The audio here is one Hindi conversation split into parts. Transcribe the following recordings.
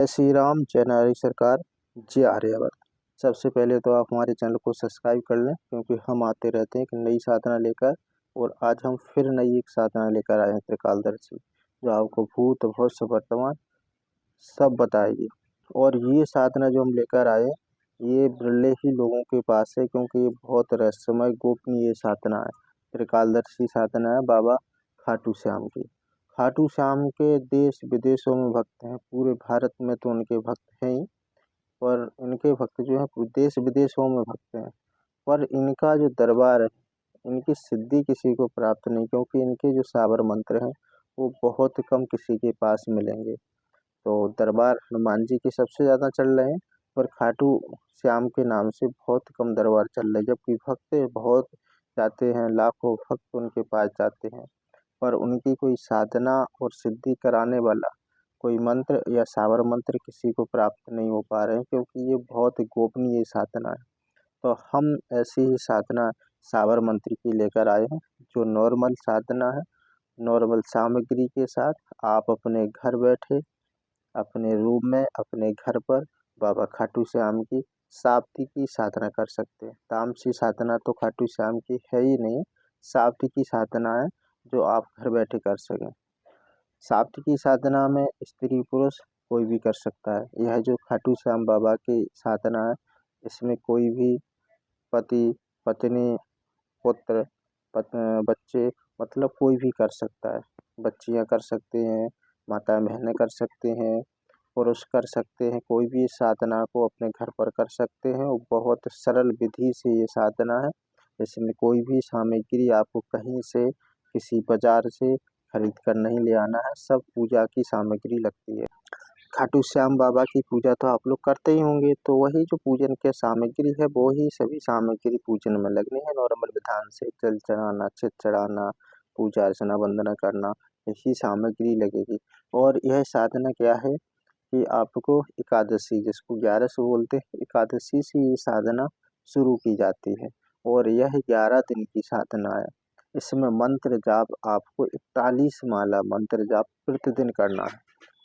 जय श्री राम, जय नारी सरकार, जय आर्यावर्त। सबसे पहले तो आप हमारे चैनल को सब्सक्राइब कर लें, क्योंकि हम आते रहते हैं एक नई साधना लेकर। और आज हम फिर नई एक साधना लेकर आए हैं, त्रिकालदर्शी, जो आपको भूत भविष्य वर्तमान सब बताएगी। और ये साधना जो हम लेकर आए, ये बिरले ही लोगों के पास है, क्योंकि ये बहुत रहस्यमय गोपनीय साधना है। त्रिकालदर्शी साधना है बाबा खाटू श्याम की। खाटू श्याम के देश विदेशों में भक्त हैं, पूरे भारत में तो उनके भक्त हैं ही, पर इनके भक्त जो है देश विदेशों में भक्त हैं। पर इनका जो दरबार है, इनकी सिद्धि किसी को प्राप्त नहीं, क्योंकि इनके जो साबर मंत्र हैं वो बहुत कम किसी के पास मिलेंगे। तो दरबार हनुमान जी के सबसे ज़्यादा चल रहे हैं, पर खाटू श्याम के नाम से बहुत कम दरबार चल रहे हैं, जबकि भक्त बहुत जाते हैं, लाखों भक्त उनके पास जाते हैं। पर उनकी कोई साधना और सिद्धि कराने वाला कोई मंत्र या सावर मंत्र किसी को प्राप्त नहीं हो पा रहे हैं, क्योंकि ये बहुत ही गोपनीय साधना है। तो हम ऐसी ही साधना सावर मंत्र की लेकर आए हैं, जो नॉर्मल साधना है। नॉर्मल सामग्री के साथ आप अपने घर बैठे, अपने रूम में, अपने घर पर बाबा खाटू श्याम की साप्ती साधना कर सकते हैं। तामसी साधना तो खाटू श्याम की है ही नहीं, साप्ती की साधना है जो आप घर बैठे कर सकें। साप्ती साधना में स्त्री पुरुष कोई भी कर सकता है। यह जो खाटू श्याम बाबा की साधना है, इसमें कोई भी पति पत्नी पुत्र बच्चे, मतलब कोई भी कर सकता है। बच्चियां कर सकते हैं, माता बहनें कर सकते हैं, पुरुष कर सकते हैं। कोई भी इस साधना को अपने घर पर कर सकते हैं, और बहुत सरल विधि से ये साधना है। इसमें कोई भी सामग्री आपको कहीं से, किसी बाजार से खरीद कर नहीं ले आना है, सब पूजा की सामग्री लगती है। खाटू श्याम बाबा की पूजा तो आप लोग करते ही होंगे, तो वही जो पूजन के सामग्री है वो ही सभी सामग्री पूजन में लगनी है। नॉर्मल विधान से जल चढ़ाना, चित चढ़ाना, पूजा अर्चना वंदना करना, यही सामग्री लगेगी। और यह साधना क्या है कि आपको एकादशी, जिसको 11 बोलते हैं, एकादशी से ये साधना शुरू की जाती है। और यह 11 दिन की साधना है। इसमें मंत्र जाप आपको 41 माला मंत्र जाप प्रतिदिन करना है।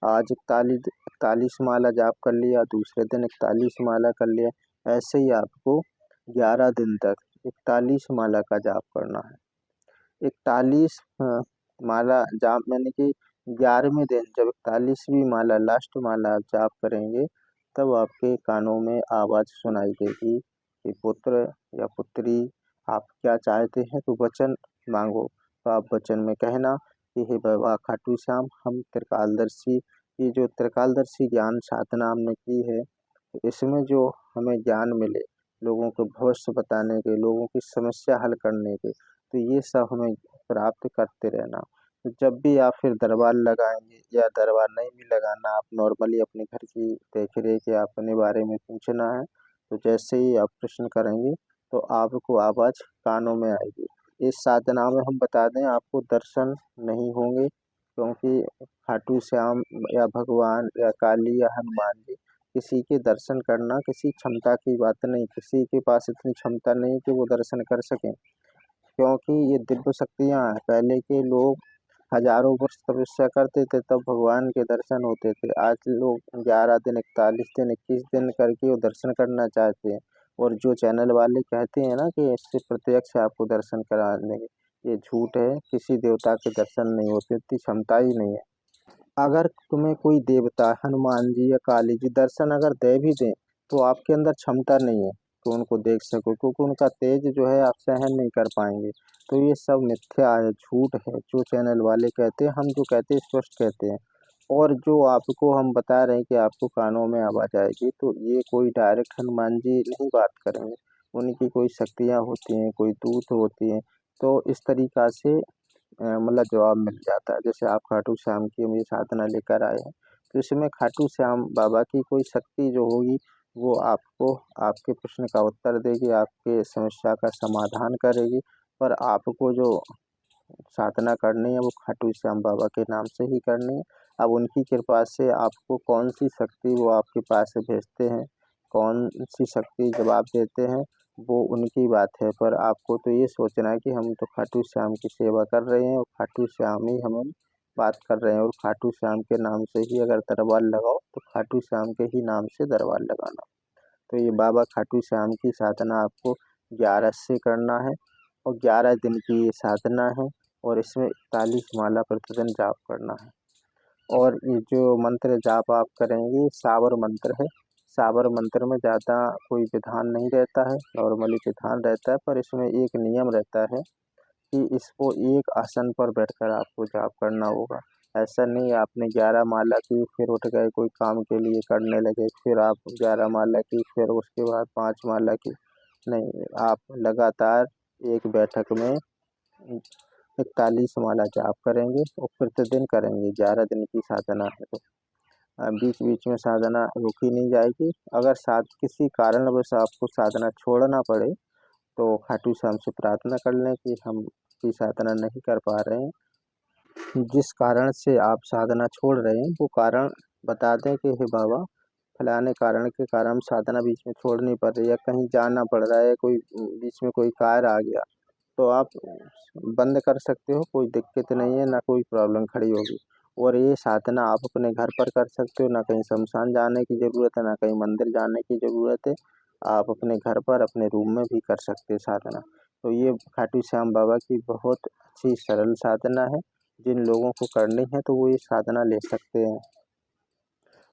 आज 41 माला जाप कर लिया, दूसरे दिन 41 माला कर लिया, ऐसे ही आपको 11 दिन तक 41 माला का जाप करना है। 41 माला जाप, यानी कि 11वें दिन जब 41वीं माला, लास्ट माला आप जाप करेंगे, तब आपके कानों में आवाज़ सुनाई देगी कि पुत्र या पुत्री, आप क्या चाहते हैं तो वचन मांगो। तो आप वचन में कहना कि हे बाबा खाटू श्याम, हम त्रिकालदर्शी की जो त्रिकालदर्शी ज्ञान साधना हमने की है, तो इसमें जो हमें ज्ञान मिले, लोगों को भविष्य बताने के, लोगों की समस्या हल करने के, तो ये सब हमें प्राप्त करते रहना। तो जब भी आप फिर दरबार लगाएंगे, या दरबार नहीं भी लगाना, आप नॉर्मली अपने घर की देख रेख या अपने बारे में पूछना है, तो जैसे ही आप प्रश्न करेंगे तो आपको आवाज़ कानों में आएगी। इस साधना में हम बता दें, आपको दर्शन नहीं होंगे, क्योंकि खाटू श्याम या भगवान या काली या हनुमान जी, किसी के दर्शन करना किसी क्षमता की बात नहीं, किसी के पास इतनी क्षमता नहीं कि वो दर्शन कर सकें, क्योंकि ये दिव्य शक्तियाँ हैं। पहले के लोग हजारों वर्ष तपस्या करते थे, तब भगवान के दर्शन होते थे। आज लोग 11 दिन, 41 दिन, 21 दिन करके वो दर्शन करना चाहते हैं। और जो चैनल वाले कहते हैं ना कि इससे प्रत्यक्ष आपको दर्शन करा देंगे, ये झूठ है। किसी देवता के दर्शन नहीं होते, इतनी क्षमता ही नहीं है। अगर तुम्हें कोई देवता, हनुमान जी या काली जी दर्शन अगर दे भी दें, तो आपके अंदर क्षमता नहीं है कि उनको देख सको, क्योंकि उनका तेज जो है आप सहन नहीं कर पाएंगे। तो ये सब मिथ्या है, झूठ है, जो चैनल वाले कहते हैं। हम जो कहते हैं स्पष्ट कहते हैं। और जो आपको हम बता रहे हैं कि आपको कानों में आवाज़ आएगी, तो ये कोई डायरेक्ट हनुमान जी नहीं बात करेंगे, उनकी कोई शक्तियाँ होती हैं, कोई दूत होती हैं। तो इस तरीक़ा से मतलब जवाब मिल जाता है। जैसे आप खाटू श्याम की हम ये साधना लेकर आए हैं, तो इसमें खाटू श्याम बाबा की कोई शक्ति जो होगी, वो आपको आपके प्रश्न का उत्तर देगी, आपके समस्या का समाधान करेगी। पर आपको जो साधना करनी है वो खाटू श्याम बाबा के नाम से ही करनी है। अब उनकी कृपा से आपको कौन सी शक्ति वो आपके पास से भेजते हैं, कौन सी शक्ति जवाब देते हैं, वो उनकी बात है। पर आपको तो ये सोचना है कि हम तो खाटू श्याम की सेवा कर रहे हैं, और खाटू श्याम ही हमें बात कर रहे हैं और खाटू श्याम के नाम से ही अगर दरबार लगाओ तो खाटू श्याम के ही नाम से दरबार लगाना। तो ये बाबा खाटू श्याम की साधना आपको 11 से करना है और 11 दिन की ये साधना है और इसमें 41 माला प्रतिदिन जाप करना है। और ये जो मंत्र जाप आप करेंगे ये सावर मंत्र है। सावर मंत्र में ज़्यादा कोई विधान नहीं रहता है, नॉर्मली विधान रहता है, पर इसमें एक नियम रहता है कि इसको एक आसन पर बैठकर आपको जाप करना होगा। ऐसा नहीं आपने 11 माला की फिर उठ गए कोई काम के लिए करने लगे, फिर आप 11 माला की फिर उसके बाद 5 माला की, नहीं, आप लगातार एक बैठक में 41 माला जाप करेंगे और प्रतिदिन करेंगे। 11 दिन की साधना है तो बीच बीच में साधना रुकी नहीं जाएगी। अगर किसी कारणवश आपको साधना छोड़ना पड़े तो खाटू श्याम से प्रार्थना कर लें कि हम की साधना नहीं कर पा रहे हैं। जिस कारण से आप साधना छोड़ रहे हैं वो कारण बता दें कि हे बाबा फलाने कारण के कारण साधना बीच में छोड़नी पड़ रही है, कहीं जाना पड़ रहा है, कोई बीच में कोई कार्य आ गया, तो आप बंद कर सकते हो, कोई दिक्कत नहीं है, ना कोई प्रॉब्लम खड़ी होगी। और ये साधना आप अपने घर पर कर सकते हो, ना कहीं शमशान जाने की ज़रूरत है, ना कहीं मंदिर जाने की ज़रूरत है। आप अपने घर पर अपने रूम में भी कर सकते हैं साधना। तो ये खाटू श्याम बाबा की बहुत अच्छी सरल साधना है। जिन लोगों को करनी है तो वो ये साधना ले सकते हैं।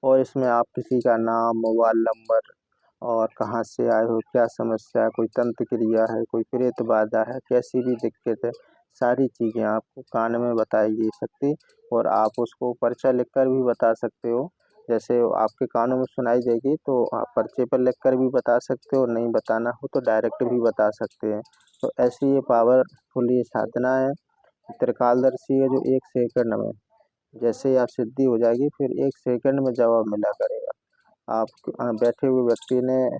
और इसमें आप किसी का नाम, मोबाइल नंबर और कहाँ से आए हो, क्या समस्या है, कोई तंत्र क्रिया है, कोई प्रेत बाधा है, कैसी भी दिक्कत है, सारी चीज़ें आपको कान में बताई जा सकती और आप उसको पर्चा लिखकर भी बता सकते हो। जैसे आपके कानों में सुनाई देगी तो आप पर्चे पर लिखकर भी बता सकते हो, नहीं बताना हो तो डायरेक्ट भी बता सकते हैं। तो ऐसी ये पावरफुल ये साधना है, त्रिकालदर्शी है, जो 1 सेकंड में जैसे ही आप सिद्धि हो जाएगी फिर 1 सेकंड में जवाब मिला करेगा। आप बैठे हुए व्यक्ति ने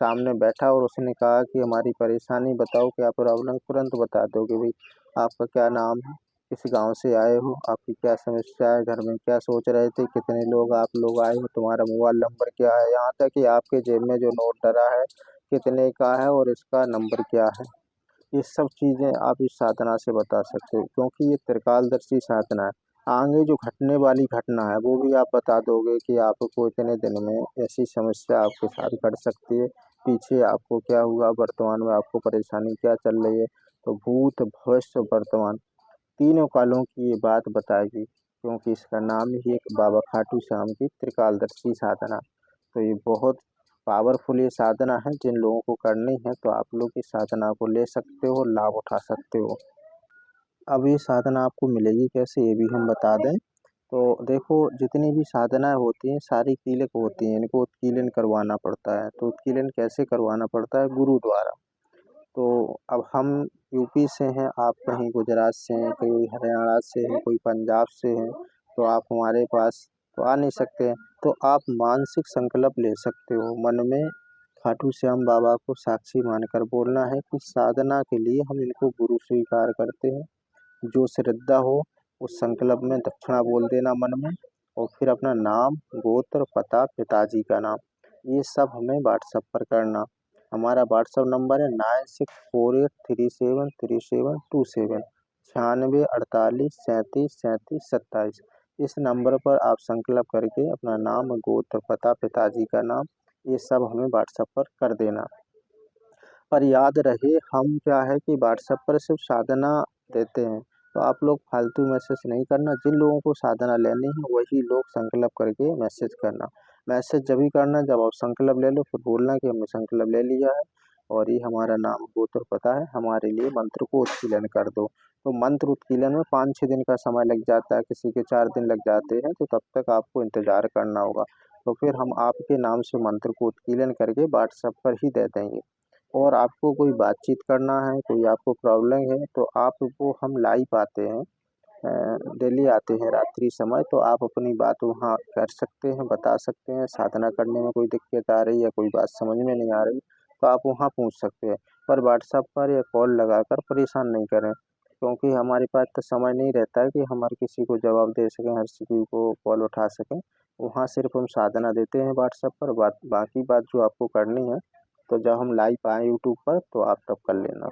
सामने बैठा और उसने कहा कि हमारी परेशानी बताओ, क्या प्रॉब्लम, तुरंत बता दो कि भाई आपका क्या नाम है, किस गांव से आए हो, आपकी क्या समस्या है, घर में क्या सोच रहे थे, कितने लोग आप लोग आए हो, तुम्हारा मोबाइल नंबर क्या है, यहाँ तक कि आपके जेब में जो नोट डरा है कितने का है और इसका नंबर क्या है। ये सब चीज़ें आप इस साधना से बता सकते हो क्योंकि ये त्रिकालदर्शी साधना है। आगे जो घटने वाली घटना है वो भी आप बता दोगे कि आपको इतने दिन में ऐसी समस्या आपके साथ घट सकती है, पीछे आपको क्या हुआ, वर्तमान में आपको परेशानी क्या चल रही है। तो भूत, भविष्य, वर्तमान तीनों कालों की ये बात बताएगी क्योंकि इसका नाम ही एक बाबा खाटू श्याम की त्रिकालदर्शी साधना। तो ये बहुत पावरफुल ये साधना है, जिन लोगों को करनी है तो आप लोग इस साधना को ले सकते हो, लाभ उठा सकते हो। अब ये साधना आपको मिलेगी कैसे ये भी हम बता दें। तो देखो जितनी भी साधनाएँ होती हैं सारी कीलक होती हैं, इनको उत्कीलन करवाना पड़ता है। तो उत्कीलन कैसे करवाना पड़ता है? गुरु द्वारा। तो अब हम यूपी से हैं, आप कहीं गुजरात से हैं, कोई हरियाणा से हैं, कोई पंजाब से हैं, तो आप हमारे पास तो आ नहीं सकते हैं। तो आप मानसिक संकल्प ले सकते हो, मन में खाटू श्याम बाबा को साक्षी मानकर बोलना है कि साधना के लिए हम इनको गुरु स्वीकार करते हैं। जो श्रद्धा हो उस संकल्प में दक्षिणा बोल देना मन में और फिर अपना नाम, गोत्र, पता, पिताजी का नाम, ये सब हमें व्हाट्सएप पर करना। हमारा व्हाट्सएप नंबर है 9648373727 9648373727। इस नंबर पर आप संकल्प करके अपना नाम, गोत्र, पता, पिताजी का नाम, ये सब हमें व्हाट्सएप पर कर देना। पर याद रहे हम क्या है कि व्हाट्सएप पर सिर्फ साधना देते हैं, तो आप लोग फालतू मैसेज नहीं करना। जिन लोगों को साधना लेनी है वही लोग संकल्प करके मैसेज करना। मैसेज जब ही करना जब आप संकल्प ले लो, फिर बोलना कि हमने संकल्प ले लिया है और ये हमारा नाम, गोत्र, पता है, हमारे लिए मंत्र को उत्कीर्ण कर दो। तो मंत्र उत्कीर्ण में 5-6 दिन का समय लग जाता है, किसी के 4 दिन लग जाते हैं, तो तब तक आपको इंतज़ार करना होगा। तो फिर हम आपके नाम से मंत्र को उत्कीर्ण करके व्हाट्सएप पर ही दे देंगे। और आपको कोई बातचीत करना है, कोई आपको प्रॉब्लम है तो आप वो हम लाइव आते हैं, डेली आते हैं रात्रि समय, तो आप अपनी बात वहाँ कर सकते हैं, बता सकते हैं। साधना करने में कोई दिक्कत आ रही है, कोई बात समझ में नहीं आ रही, तो आप वहाँ पूछ सकते हैं। पर व्हाट्सएप पर या कॉल लगाकर परेशान नहीं करें क्योंकि हमारे पास तो समय नहीं रहता है कि हम हर किसी को जवाब दे सकें, हर किसी को कॉल उठा सकें। वहाँ सिर्फ हम साधना देते हैं व्हाट्सएप पर, बाकी बात जो आपको करनी है तो जब हम लाइव आए यूट्यूब पर तो आप तब कर लेना।